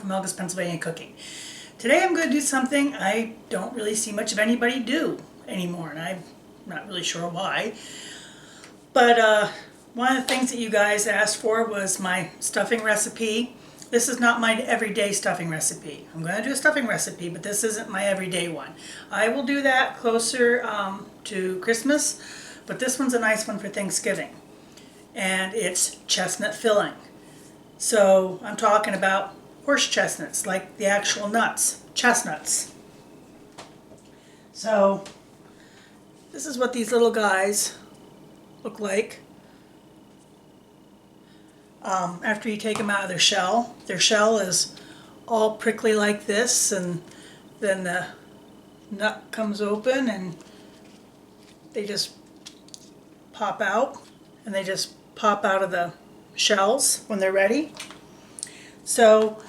from Helga's Pennsylvania Cooking. Today I'm going to do something I don't really see much of anybody do anymore, and I'm not really sure why. But one of the things that you guys asked for was my stuffing recipe. This is not my everyday stuffing recipe. I'm going to do a stuffing recipe, but this isn't my everyday one. I will do that closer to Christmas, but this one's a nice one for Thanksgiving. And it's chestnut filling. So I'm talking about horse chestnuts, like the actual nuts, chestnuts. So this is what these little guys look like after you take them out of their shell. Their shell is all prickly like this, and then the nut comes open and they just pop out, and they just pop out of the shells when they're ready. So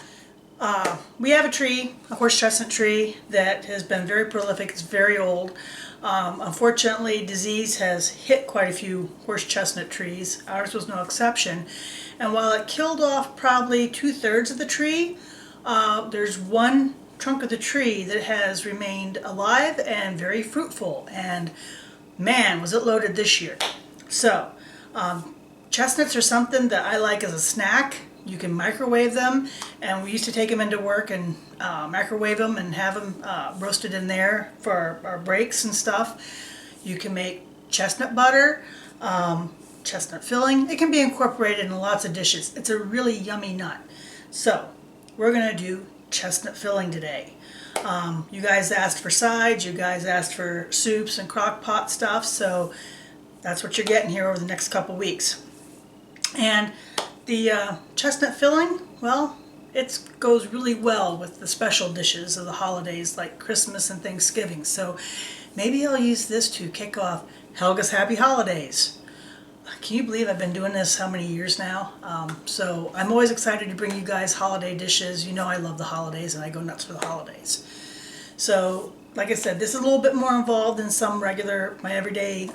we have a tree, a horse chestnut tree, that has been very prolific. It's very old. Unfortunately, disease has hit quite a few horse chestnut trees. Ours was no exception. And while it killed off probably 2/3 of the tree, there's one trunk of the tree that has remained alive and very fruitful. And man, was it loaded this year. So chestnuts are something that I like as a snack. You can microwave them, and we used to take them into work and microwave them and have them roasted in there for our breaks and stuff. You can make chestnut butter, chestnut filling. It can be incorporated in lots of dishes. It's a really yummy nut. So we're going to do chestnut filling today. You guys asked for sides, you guys asked for soups and crock pot stuff, so that's what you're getting here over the next couple weeks. And the chestnut filling, well, it goes really well with the special dishes of the holidays like Christmas and Thanksgiving. So maybe I'll use this to kick off Helga's Happy Holidays. Can you believe I've been doing this how many years now? So I'm always excited to bring you guys holiday dishes. You know I love the holidays and I go nuts for the holidays. So like I said, this is a little bit more involved than some regular, my everyday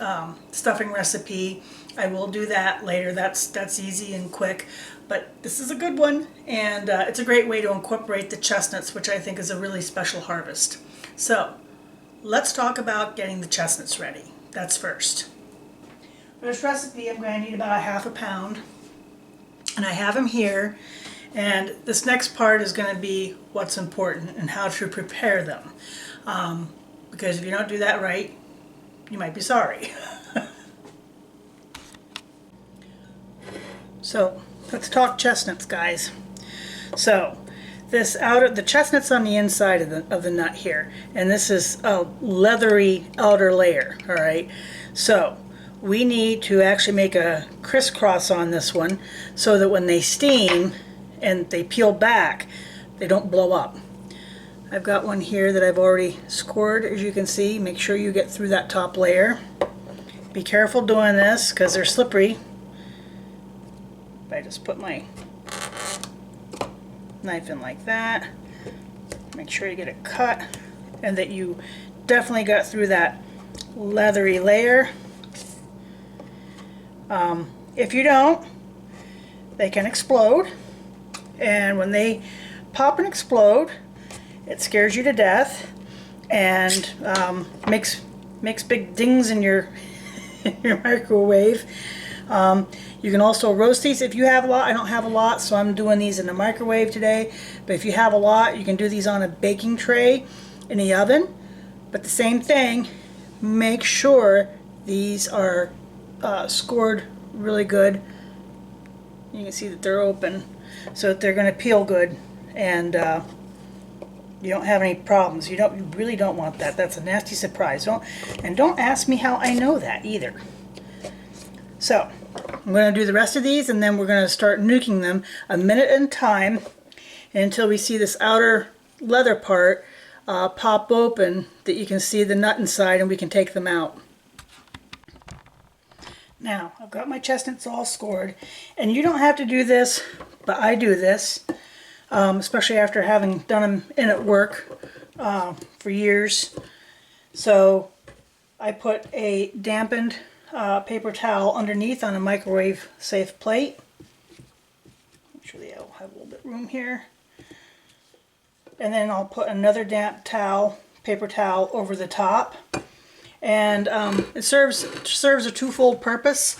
stuffing recipe. I will do that later. That's easy and quick, but this is a good one, and it's a great way to incorporate the chestnuts, which I think is a really special harvest. So let's talk about getting the chestnuts ready. That's first. For this recipe, I'm going to need about 1/2 pound, and I have them here. And this next part is going to be what's important and how to prepare them. Because if you don't do that right, you might be sorry. So let's talk chestnuts, guys. So the chestnut's on the inside of the nut here, and this is a leathery outer layer. All right. So we need to actually make a crisscross on this one so that when they steam and they peel back, they don't blow up. I've got one here that I've already scored, as you can see. Make sure you get through that top layer. Be careful doing this because they're slippery. I just put my knife in like that. Make sure you get it cut and that you definitely got through that leathery layer. If you don't, they can explode. And when they pop and explode, it scares you to death and makes big dings in your your microwave. You can also roast these if you have a lot. I don't have a lot, so I'm doing these in the microwave today. But if you have a lot, you can do these on a baking tray in the oven. But the same thing, make sure these are scored really good. You can see that they're open, so that they're going to peel good, and you don't have any problems. You really don't want that. That's a nasty surprise. Don't ask me how I know that either. So I'm going to do the rest of these, and then we're going to start nuking them a minute at a time until we see this outer leather part pop open, that you can see the nut inside, and we can take them out. Now, I've got my chestnuts all scored, and you don't have to do this, but I do this, especially after having done them in at work for years. So I put a dampened paper towel underneath on a microwave safe plate. Make sure they have a little bit of room here. and then I'll put another damp towel, paper towel, over the top. And it serves a twofold purpose,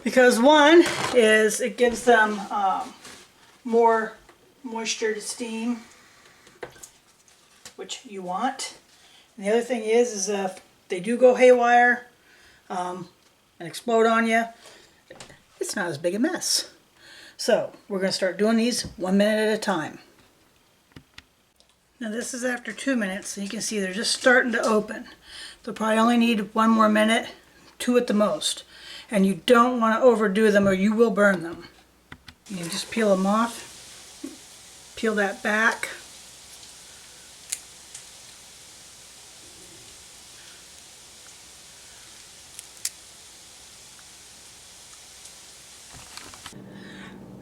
because one is it gives them more moisture to steam, which you want. And the other thing is if they do go haywire and explode on you, it's not as big a mess. So we're going to start doing these 1 minute at a time. Now this is after 2 minutes, so you can see they're just starting to open. They'll probably only need 1 more minute, 2 at the most. And you don't want to overdo them or you will burn them. You can just peel them off, peel that back.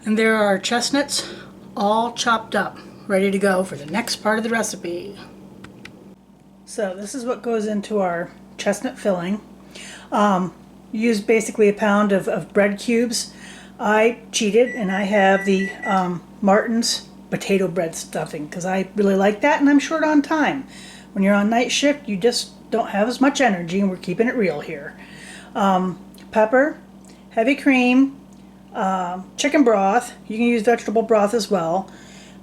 And there are our chestnuts all chopped up, ready to go for the next part of the recipe. So this is what goes into our chestnut filling. Use basically a pound of bread cubes. I cheated and I have the Martin's potato bread stuffing because I really like that and I'm short on time. When you're on night shift, you just don't have as much energy, and we're keeping it real here. Pepper, heavy cream, chicken broth, you can use vegetable broth as well,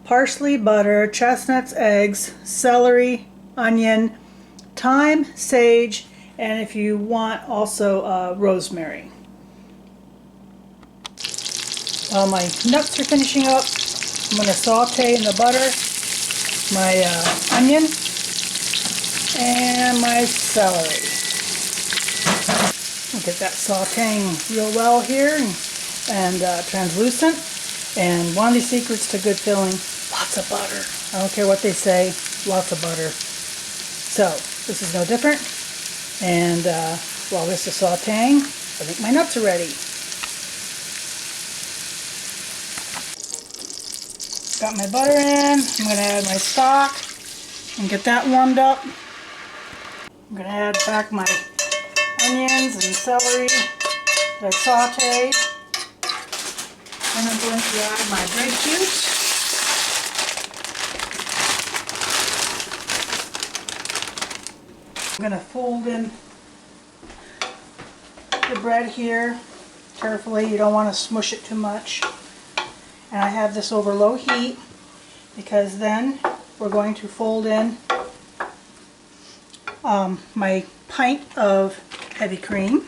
parsley, butter, chestnuts, eggs, celery, onion, thyme, sage, and if you want also rosemary. While my nuts are finishing up, I'm going to saute in the butter my onion and my celery. I'll get that sauteing real well here and translucent. And one of the secrets to good filling, lots of butter. I don't care what they say, lots of butter. So this is no different. And while this is sauteing, I think my nuts are ready. Got my butter in. I'm going to add my stock and get that warmed up. I'm going to add back my onions and celery that I sauteed. And I'm going to add my bread cubes. I'm going to fold in the bread here carefully. You don't want to smush it too much. And I have this over low heat because then we're going to fold in my pint of heavy cream.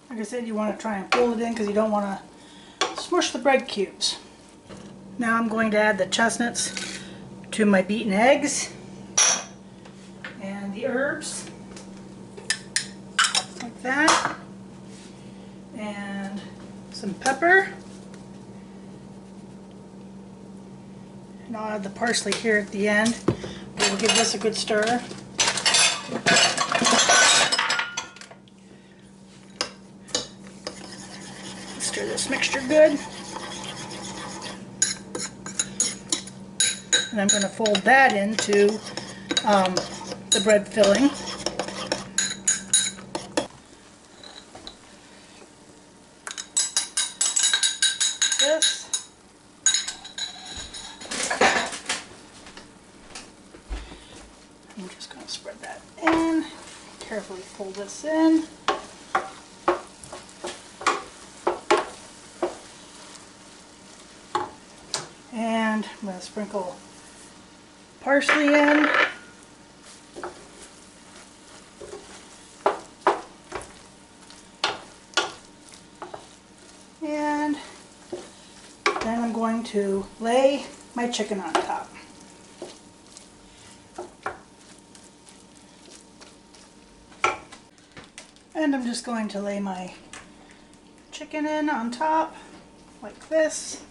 Like I said, you want to try and fold it in because you don't want to smush the bread cubes. Now I'm going to add the chestnuts to my beaten eggs and the herbs, like that, and some pepper. And I'll add the parsley here at the end. We'll give this a good stir. Stir this mixture good. And I'm going to fold that into the bread filling. This. I'm just going to spread that in. Carefully fold this in. And I'm going to sprinkle parsley in. And then I'm going to lay my chicken on top. And I'm just going to lay my chicken in on top like this.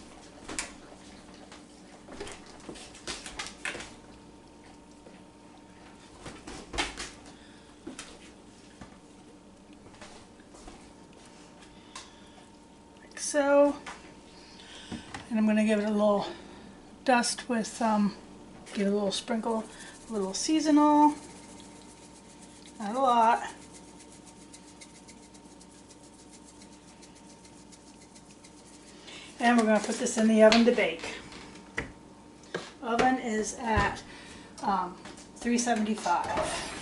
So, And I'm going to give it a little dust with, give it a little sprinkle, a little seasonal, not a lot. And we're going to put this in the oven to bake. Oven is at 375.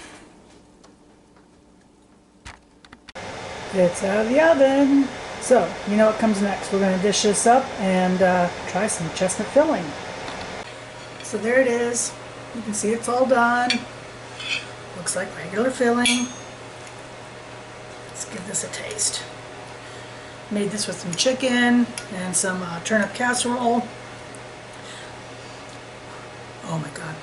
It's out of the oven. So, you know what comes next. We're going to dish this up and try some chestnut filling. So there it is. You can see it's all done. Looks like regular filling. Let's give this a taste. Made this with some chicken and some turnip casserole. Oh my god.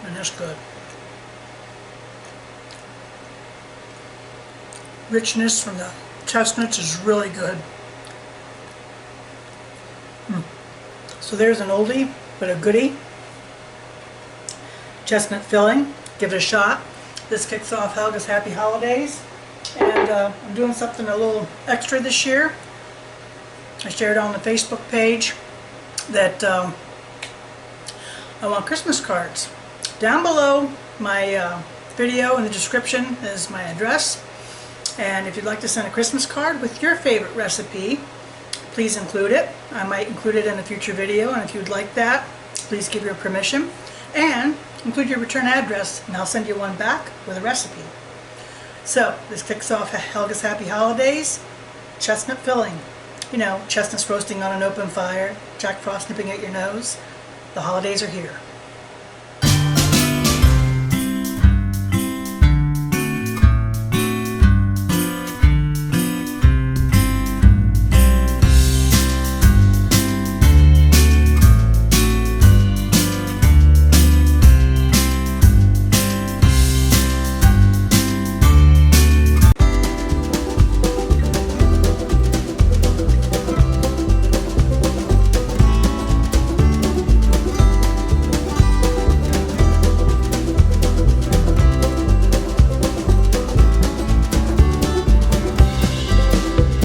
And that's good. Richness from the chestnuts is really good. So there's an oldie, but a goodie. Chestnut filling. Give it a shot. This kicks off Helga's Happy Holidays. And I'm doing something a little extra this year. I shared on the Facebook page that I want Christmas cards. Down below my video in the description is my address. And if you'd like to send a Christmas card with your favorite recipe, please include it. I might include it in a future video, and if you'd like that, please give your permission. And include your return address, and I'll send you one back with a recipe. So, this kicks off Helga's Happy Holidays. Chestnut filling. You know, chestnuts roasting on an open fire, Jack Frost nipping at your nose. The holidays are here.